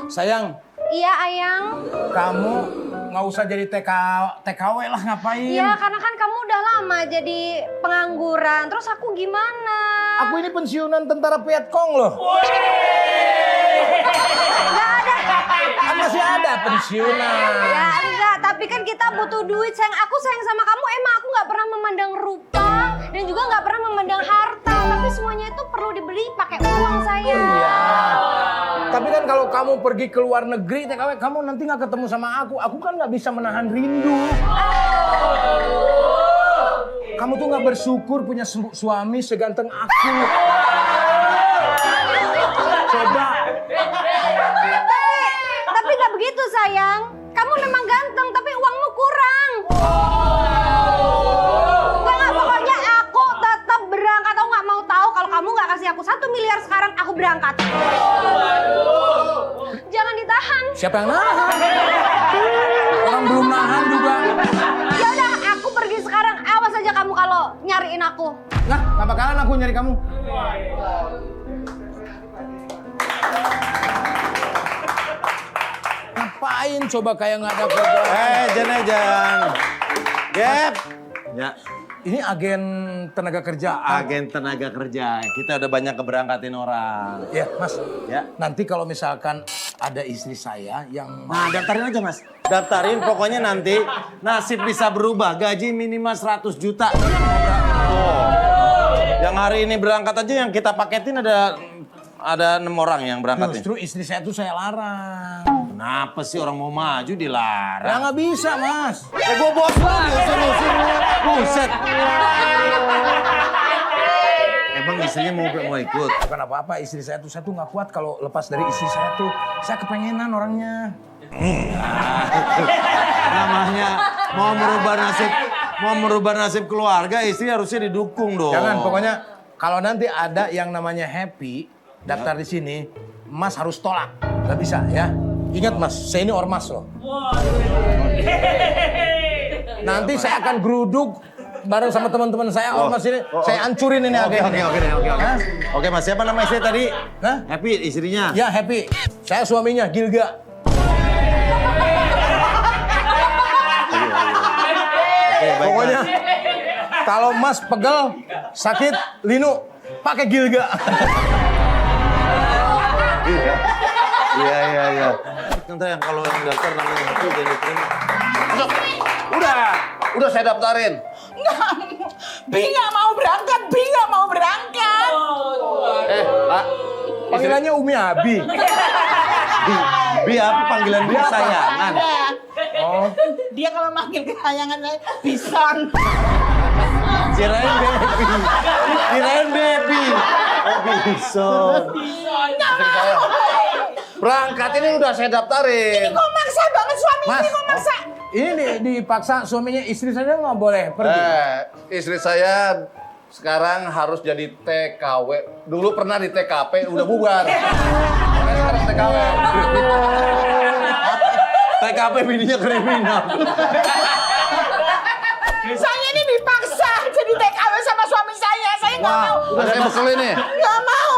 Sayang. Iya, Ayang. Kamu nggak usah jadi TKW lah, ngapain? Iya, karena kan kamu udah lama jadi pengangguran. Terus aku gimana? Aku ini pensiunan tentara Vietcong loh. Nggak ada. Kan masih ada pensiunan. Ya enggak, tapi kan kita butuh duit. Sayang, aku sayang sama kamu. Emang aku nggak pernah memandang rupa dan juga nggak pernah memandang harta. Tapi semuanya itu perlu dibeli pakai uang, sayang. Iya. Tapi kan kalau kamu pergi ke luar negeri, TKW, kamu nanti nggak ketemu sama aku. Aku kan nggak bisa menahan rindu. Kamu tuh nggak bersyukur punya suami seganteng aku. Coba. Tapi nggak begitu, sayang. Kamu memang ganteng, tapi uangmu kurang. Enggak, pokoknya aku tetap berangkat. Aku nggak mau tahu kalau kamu nggak kasih aku 1 miliar sekarang, aku berangkat. Jangan ditahan. Siapa yang nahan? Orang belum nahan juga. Ya udah, aku pergi sekarang. Awas aja kamu kalau nyariin aku. Nah, nggak bakalan aku nyari kamu. Ngapain coba kayak nggak ada kerjaan? Jan. Gap. Ya, Ini agen tenaga kerja. agen tenaga kerja. Kita udah banyak keberangkatin orang. Ya, Mas. Ya. Nanti kalau misalkan ada istri saya yang... Nah, daftarin aja, Mas. Daftarin, pokoknya nanti nasib bisa berubah. Gaji minimal 100 juta. Tuh. Yang hari ini berangkat aja yang kita paketin ada 6 orang yang berangkat. Justru istri saya tuh saya larang. Kenapa sih orang mau maju dilarang? Ya nggak bisa, Mas. Gue bos lu, suruh. Buset. Emang istrinya mau ikut? Bukan apa-apa, istri saya tuh nggak kuat kalau lepas dari istri saya tuh. Saya kepengenan orangnya. Namanya mau merubah nasib keluarga, istri harusnya didukung dong. Jangan, pokoknya kalau nanti ada yang namanya Happy daftar di sini, Mas harus tolak. Nggak bisa ya. Ingat, Mas, saya ini ormas loh. Nanti saya akan geruduk bareng sama teman-teman saya ormas ini. Saya hancurin ini Oke. agennya. Hah? Oke, Mas, siapa nama istri tadi? Hah? Happy, istrinya. Ya, Happy. Saya suaminya, Gilga. Oke, baik, Pokoknya Mas. kalau Mas pegel, sakit, linu, pakai Gilga. Iya. Nanti yang kalau yang daftar namanya Happy jadi diterima. Masuk. Udah saya daftarin. Bi nggak mau berangkat. Pak. Panggilannya Umi Abi. Bi apa panggilan dia sayangan? Oh, Dia kalau manggil kesayangan saya, Bison. Kirain baby. Oh, bison. Berangkat ini udah saya daftarin. Kok maksa banget suami Mas, ini, kok maksa? ini dipaksa suaminya, istri saya nggak boleh pergi. Istri saya sekarang harus jadi TKW. Dulu pernah di TKP, udah bubar. Makanya sekarang TKW. TKP bininya kriminal. Saya ini dipaksa jadi TKW sama suami saya. Saya nggak mau. Udah saya bekelin nih. Nggak mau.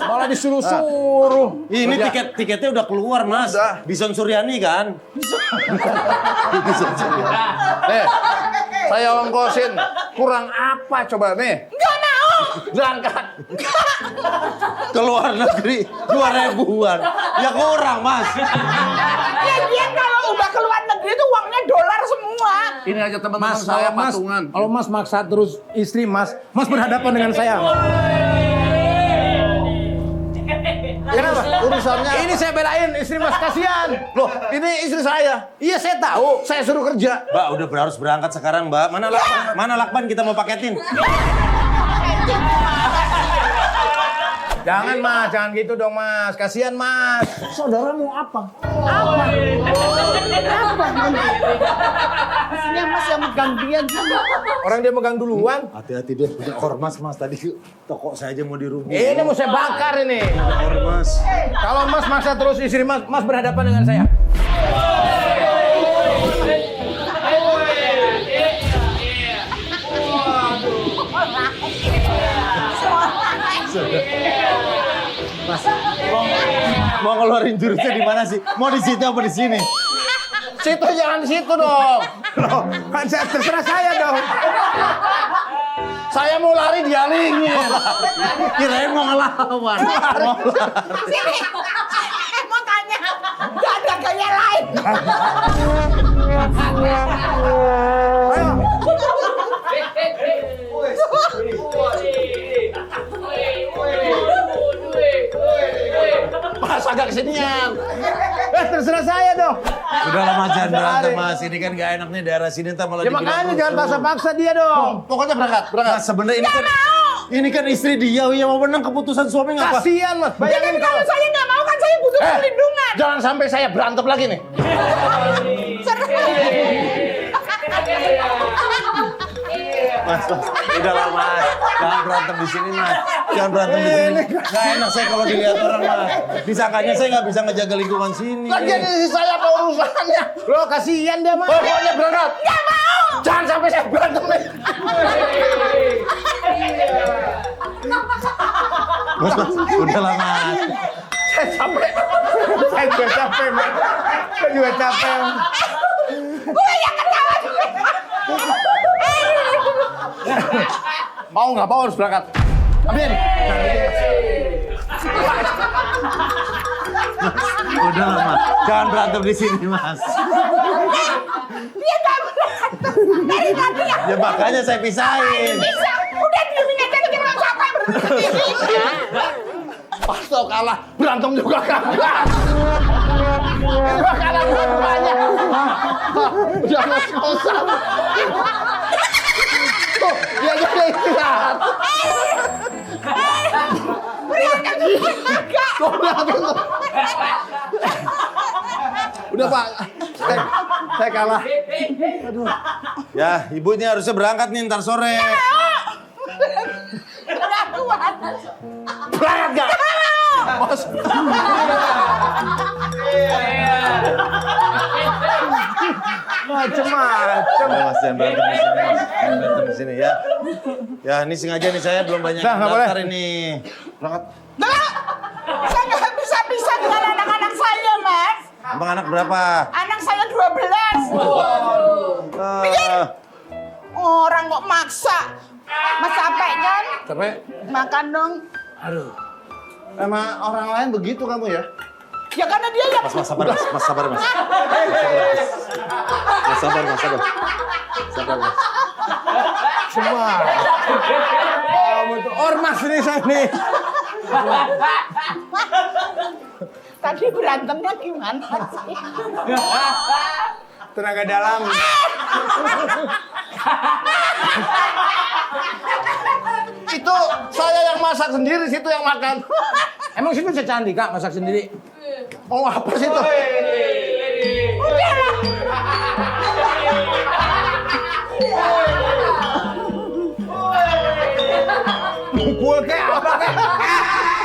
Malah disuruh-suruh. Ini tiketnya udah keluar, Mas. Udah. Bison Suryani kan? Bison Suryani. Nih, saya ongkosin. Kurang apa coba nih? Nggak mau. Berangkat. Ke luar negeri 2.000-an. Ya kurang, Mas. Ya dia kalau udah ke luar negeri itu uangnya dolar semua. Ini aja teman-teman Mas, saya Mas, patungan. kalau Mas maksa terus istri Mas berhadapan dengan saya. Kenapa? Urusannya. Ini saya belain istri Mas, kasihan. Loh, ini istri saya. Iya, saya tahu. Saya suruh kerja. Mbak, udah harus berangkat sekarang, Mbak. Mana lakban kita mau paketin? Jangan, Mas, jangan gitu dong, Mas. Kasihan, Mas. Saudara mau apa? Pastinya Mas yang megang dia juga. Orang dia megang duluan. Hati-hati dia punya ormas, Mas. Tadi toko saya aja mau dirubuh. Ini mau saya bakar ini. Ormas. Kalau Mas maksa terus istri Mas berhadapan dengan saya. Mas, Mau ngeluarin jurusnya di mana sih? Mau di situ apa di sini? Situ jangan di situ dong. Loh, kan terserah saya dong. Saya mau lari dia lingin. Kirain mau ngelawan. Sini. Mau tanya. Gak ada gaya lain. Ayo. Mas agak kesinian. Terserah saya dong. Udah lama jangan berantem Mas. Ini kan gak enak nih daerah sini ntar malah Ya dibilang makanya rusuh. jangan paksa-paksa dia dong. Pokoknya berangkat. Mas sebenarnya ini kan istri dia yang mau menang keputusan suami ngapa? Kasihan Mas, bayangin Jadi kalau saya nggak mau kan saya butuh perlindungan. Jangan sampai saya berantem lagi nih. Mas, udah lah Mas. Jangan berantem di sini Mas. Jangan berantem di sini. Gak enak saya kalau dilihat orang Mas. Disangkanya saya nggak bisa ngejaga lingkungan sini. Lagian ini saya apa urusannya? Loh, kasihan dia Mas. Pokoknya berangkat. Nggak mau. Jangan sampai saya berantem nih. Mas, udah lah Mas. Saya capek. Saya juga capek Mas. Saya juga capek. Mau nggak mau harus berangkat. Amin. Udah lah Mas. Jangan berantem di sini Mas. Dia nggak berantem. Dari tadi ya. Ya makanya saya pisahin. Bisa. Udah diemin aja kita nggak capek berdiri. Pas tau kalah, berantem juga kagak. Gua kalah dua-duanya. Udah ngos-ngosan. Tuh, dia jadi istirahat. Tuh, udah Pak, saya kalah. Ya, ibu ini harusnya berangkat nih ntar sore. Udah kuat. Berangkat gak? Bos. Macem-macem. Udah Mas, jangan berantem di sini Mas. Jangan berantem di sini ya. Ya, ini sengaja nih saya belum banyak Nah, nggak daftar ini. Berangkat. Nggak. Saya nggak bisa dengan anak-anak saya, Mas. Abang anak berapa? Anak saya 12. Orang kok maksa. Mas capek kan? Capek? Makan dong. Aduh. Emang orang lain begitu kamu ya? Ya karena dia yang... Mas sabar Mas, Mas sabar Mas. Mas sabar Mas, sabar. Sabar Mas. Semua. Kamu itu ormas nih saya nih. Tadi berantemnya gimana sih? Tenaga dalam. Itu saya yang masak sendiri, situ yang makan. Emang situ secandi Kak masak sendiri? Oh apa sih itu? Mukul kayak apa kayak?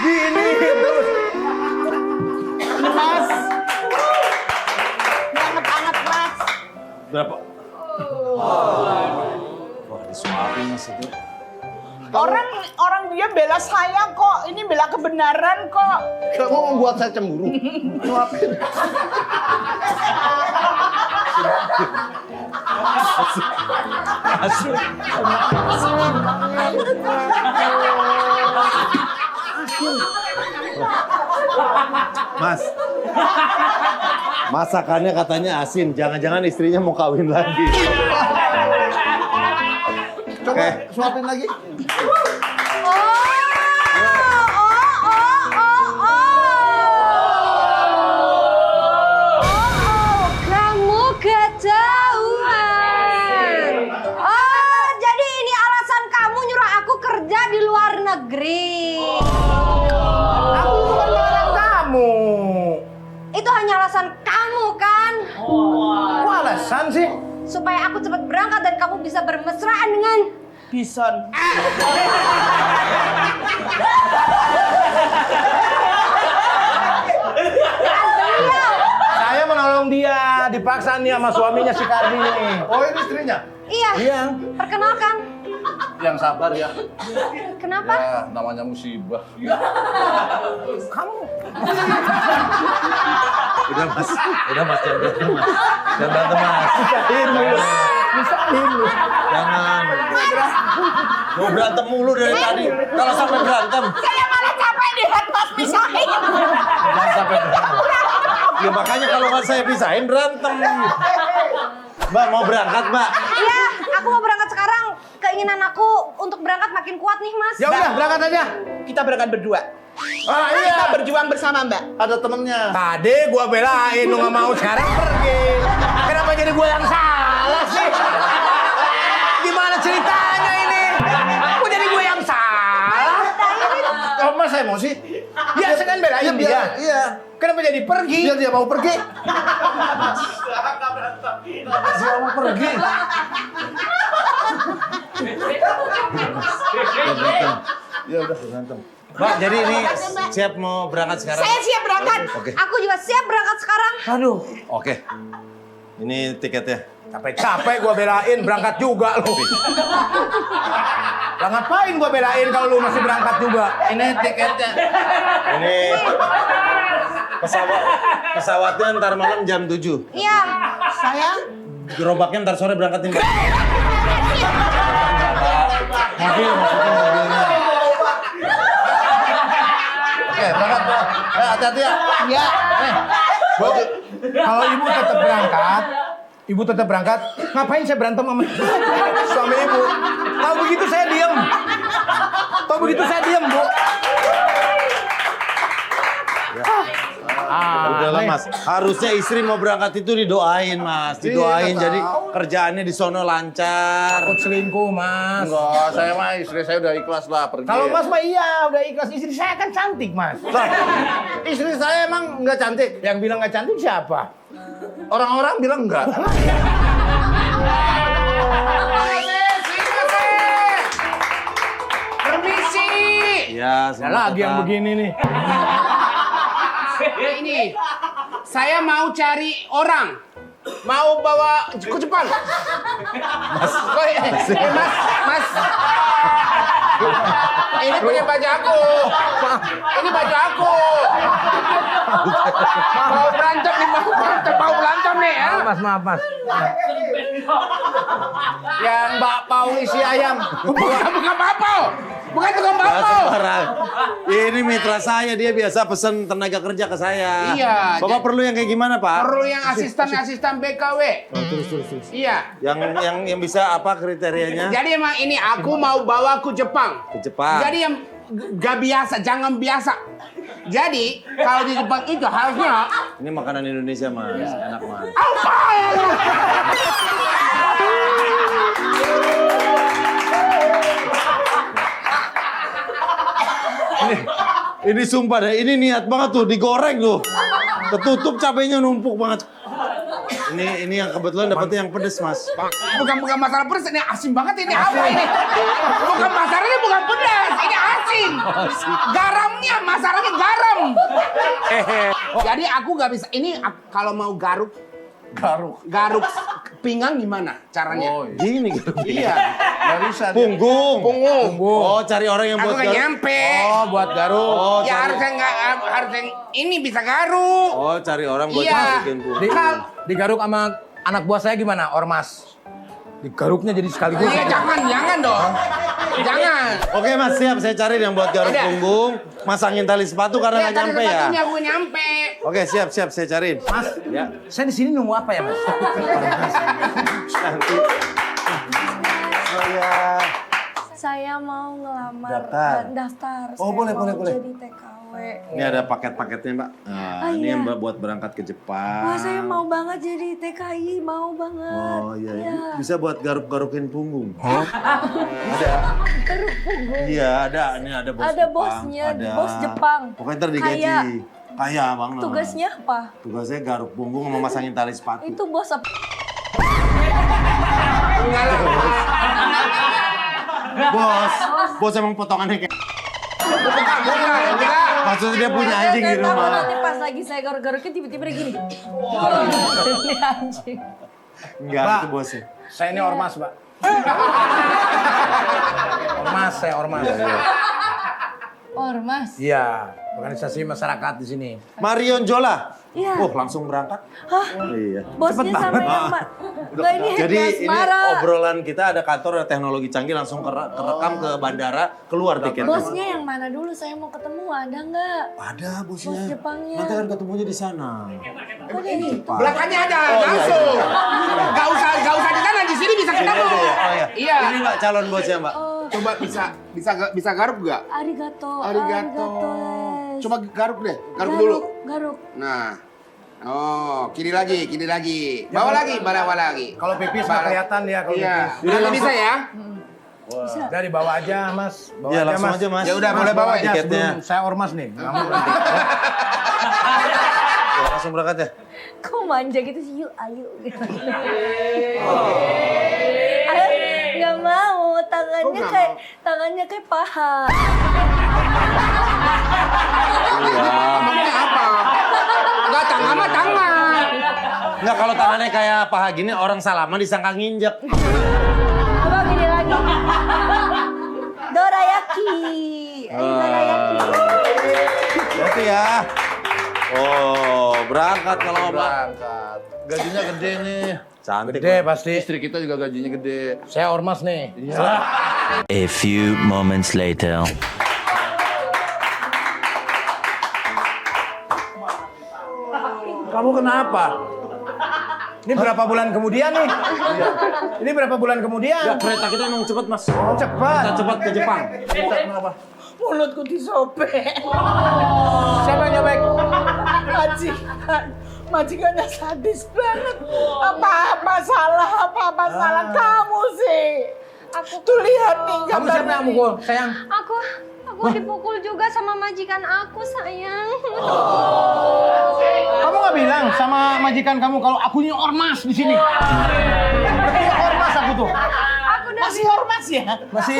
Gini terus. Mas. Anget-anget, Mas. Berapa? Wah, disuapin Mas itu. Orang dia bela saya kok. Ini bela kebenaran kok. Kamu membuat saya cemburu. Suapin. Mas. Masakannya katanya asin, jangan-jangan istrinya mau kawin lagi. Coba suapin lagi. Kamu ketahuan. Oh, jadi ini alasan kamu nyuruh aku kerja di luar negeri. Aku bukan melarang kamu. Itu hanya alasan kamu kan? Kok alasan sih? Supaya aku cepat berangkat dan kamu bisa bermesraan dengan Bison. Saya menolong dia, dipaksa nih sama suaminya si Kardi nih. Oh ini istrinya? Iya. Iya. Perkenalkan. Yang sabar ya. Kenapa? Ya, namanya musibah. Kamu Udah mas, jangan berantem mas. Jangan berantem mas. Misahin lu. Jangan. Mau berantem mulu dari tadi. Kalau sampai berantem, Saya malah capek lihat Mas misahin. jangan sampai berantem. Ya makanya kalau nggak saya pisahin berantem. Mbak mau berangkat mbak? Iya, aku mau berangkat sekarang. Keinginan aku untuk berangkat makin kuat nih, Mas. Ya udah, berangkat aja. Kita berangkat berdua. Ah, Kita iya. berjuang bersama Mbak. Ada temennya. Tadi gua belain, lu nggak mau sekarang pergi. Kenapa jadi gua yang salah sih? Gimana ceritanya ini? Kok jadi gua yang salah? Oh, mas emosi? Ya, saya kan belain dia. Iya. Kenapa jadi pergi? Biar dia mau pergi. Dia mau pergi. Ya udah. Berantem. Mbak jadi ini siap mau berangkat sekarang? Saya siap berangkat. Oke. Aku juga siap berangkat sekarang. Aduh, Oke. Ini tiketnya. capek-capek gua belain, berangkat juga lu. Lah ngapain gua belain kalau lu masih berangkat juga? Ini tiketnya. Ini pesawatnya ntar malam jam 7. Iya. Saya Gerobaknya ntar sore berangkatin. Mobil maksudnya mobilnya. Oke, berangkat. Hati-hati ya. ya. Kalau ibu tetap berangkat, ngapain saya berantem sama suami ibu? Tahu begitu saya diem. Bu. Udahlah mas, harusnya istri mau berangkat itu didoain mas, didoain Iya, jadi tahu. kerjaannya di sono lancar. Takut selingkuh, Mas. Enggak, saya mah istri saya udah ikhlas lah pergi. Kalau Mas mah iya, udah ikhlas. Istri saya kan cantik, Mas. Lah, istri saya emang nggak cantik. Yang bilang nggak cantik siapa? Orang-orang bilang enggak. Permisi. Iya, Ada lagi yang begini nih. Ini. Saya mau cari orang. Mau bawa ke Jepang. Mas. Mas. Ini punya baju aku. Ini baju aku. Mau berantem nih, mau berantem nih ya. Maaf, Mas. Yang bakpao isi ayam. Bukan bapau. Bukan tukang Nggak bapau. sembarang. Ini mitra saya, dia biasa pesen tenaga kerja ke saya. Iya, Bapak perlu yang kayak gimana Pak? Perlu yang asisten BKW. Terus. Iya. Yang bisa apa kriterianya? Jadi emang ini aku mau bawa ke Jepang. Ke Jepang. Jadi yang gak biasa, jangan biasa. Jadi kalau di Jepang itu harusnya Ini makanan Indonesia mas, enak mas. apa? Ini sumpah deh, ini niat banget tuh, digoreng tuh. Ketutup cabenya numpuk banget. Ini yang kebetulan dapetnya yang pedes mas. Bukan masalah pedas, ini asin banget ini apa ini? Bukan masalahnya bukan pedas, ini asin. Garamnya masalahnya garam. Jadi aku gak bisa. Ini kalau mau garuk pinggang gimana caranya? Oh, Gini gitu. Iya. nggak bisa. dia. Punggung. Punggung. Oh cari orang yang Aku buat gak garuk. nyampe. Oh, buat garuk. Oh, Ya cari- harusnya nggak harusnya ini bisa garuk. Oh cari orang buat Iya. masukin punggung. Digaruk sama anak buah saya gimana? Ormas. Digaruknya jadi sekaligus. Iya jangan dong. Jangan. Oke mas, siap. Saya cari yang buat garuk Ada. punggung. Masangin tali sepatu karena Ya, nggak tadi nyampe ya. sepatunya aku nyampe. Oke siap. Saya cariin. Mas, Ya. saya di sini nunggu apa ya, Mas? Nanti. Saya mau ngelamar Daftar. daftar. Oh, Saya boleh, mau boleh. jadi TKW. Ini ada paket-paketnya mbak. Nah, Ah, ini iya. yang mbak buat berangkat ke Jepang. Wah, saya mau banget jadi TKI, mau banget. Oh iya. Bisa buat garuk-garukin punggung. Ada. Iya ada. Ini ada bos Ada Jepang. bosnya, Ada. bos Jepang. Pokoknya ntar digaji. Kaya. Kaya banget. Tugasnya apa? Tugasnya garuk punggung sama masangin tali sepatu. Itu bos apa? Bos emang potongannya kayak. Bukan. Maksudnya dia punya anjing di Saya tahu rumah. nanti pas lagi saya garuk-garukin tiba-tiba dia gini. Ini anjing. Enggak, Mbak. itu bosnya. Saya ini ormas, Mbak. Ormas, saya ormas. Ormas. Iya, organisasi masyarakat di sini. Marion Jola. Iya. Langsung berangkat. Hah? Iya. Bosnya sama yang Enggak, ini Jadi Happy ini Asmara. obrolan kita ada kantor ada teknologi canggih langsung kerekam ke bandara, keluar tiketnya. Bosnya yang mana dulu? Saya mau ketemu, ada nggak? Ada bosnya. Bos Jepangnya. Nanti kan ketemunya di sana. Kok dia gitu? Belakangnya ada, langsung. Gak usah di sana, di sini bisa ketemu. Oh iya. Iya. Ini Mbak calon bosnya, Mbak. Coba bisa garuk gak? Arigato. Arigato. Arigato. Coba garuk deh, garuk dulu. Garuk. Nah. Oh, kiri lagi. Bawa lagi. Kalau pipis nggak kelihatan ya kalau Iya. pipis. Nanti bisa ya? Udah dibawa aja, Mas. Bawa Iya, langsung aja, Mas. Ya udah, Mas, boleh bawa aja tiketnya. sebelum saya ormas nih. Nggak mau berhenti. Ya, langsung berangkat ya. Kok manja gitu sih? Yuk, ayo. Ayo, nggak mau. Tangannya kayak paha. Ngomongnya apa? Enggak, tangan mah tangan. Enggak, kalau tangannya kayak paha gini orang salaman disangka nginjek. Coba gini lagi. Dorayaki. Ayo, dorayaki. Berarti ya. Oh, berangkat kalau Mbak. Berangkat. Gajinya gede nih. Cantik. Gede pasti. Istri kita juga gajinya gede. Saya ormas nih. A few moments later. Kamu kenapa? Ini berapa bulan kemudian nih? Ini berapa bulan kemudian? Ya, kereta kita emang cepet, Mas. Oh, cepat. Kita cepat ke Jepang. Mulutku disobek. Siapa yang nyobek? Majikannya sadis banget. Apa salah kamu sih? Tuh lihat nih Kamu siapa yang mukul? Sayang. Aku dipukul juga sama majikan aku, sayang. Kamu nggak bilang sama majikan kamu kalau aku ini ormas di sini? Berarti ormas aku tuh. Aku udah ormas ya? Masih.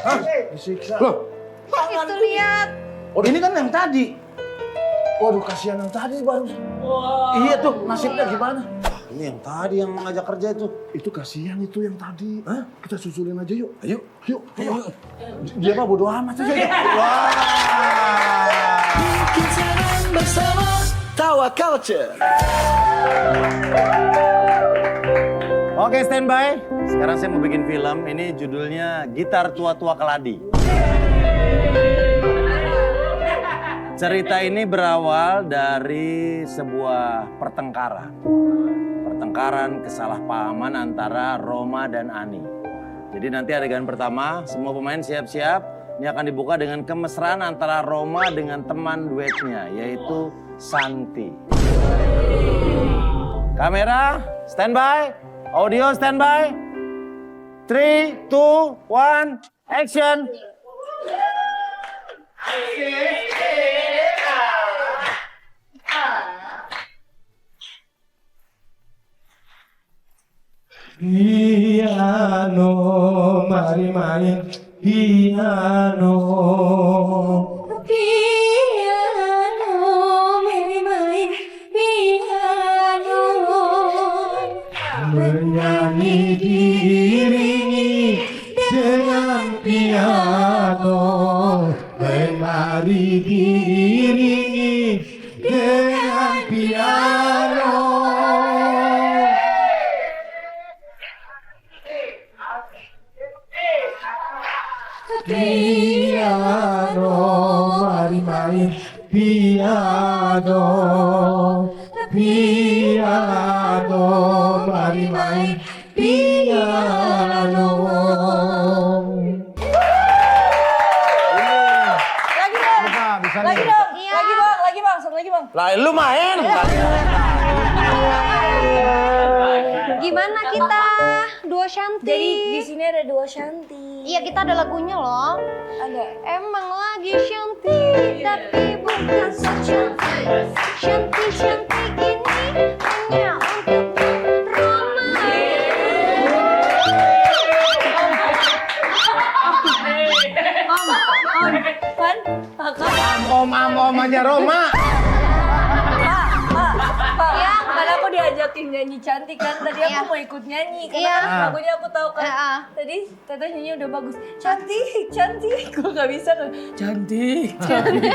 Hah? Disiksa. Loh, itu lihat. oh ini kan yang tadi. Waduh, kasihan yang tadi baru. Iya tuh, nasibnya gimana? Ini yang tadi yang mengajak kerja itu. Itu kasihan itu yang tadi. Hah? Kita susulin aja yuk. Ayo. Yuk. Dia mah bodo amat aja. Wah. Bersama Tawa Culture. Oke, standby. Sekarang saya mau bikin film. Ini judulnya Gitar Tua-Tua Keladi. Cerita ini berawal dari sebuah pertengkaran. Pertengkaran kesalahpahaman antara Roma dan Ani. Jadi nanti adegan pertama, semua pemain siap-siap. Ini akan dibuka dengan kemesraan antara Roma dengan teman duetnya, yaitu Santi. Kamera, standby. Audio, standby. 3, 2, 1, action. Piano, mari main piano. Main piano. Menyanyi diiringi dengan piano. Menari diiringi dengan piano. Piano, mari main piano. Piano, mari main piano. Lagi dong. Bisa Lagi nih. dong. Iya. Lagi bang. Satu lagi bang. Lah, lu main. Gimana kita? Duo Shanti. Jadi di sini ada dua Shanti. Iya, kita ada lagunya loh. Ada. Emang lagi Shanti, tapi bukan se-Shanti. Shanti ini hanya untuk Roma. Om aja Roma. Pak, kan aku diajak ngajakin nyanyi cantik kan. Tadi aku mau ikut nyanyi karena Iya. kan lagunya aku tahu kan. Tadi Tata nyanyi udah bagus. Cantik, cantik. Gue gak bisa kan. Cantik, cantik.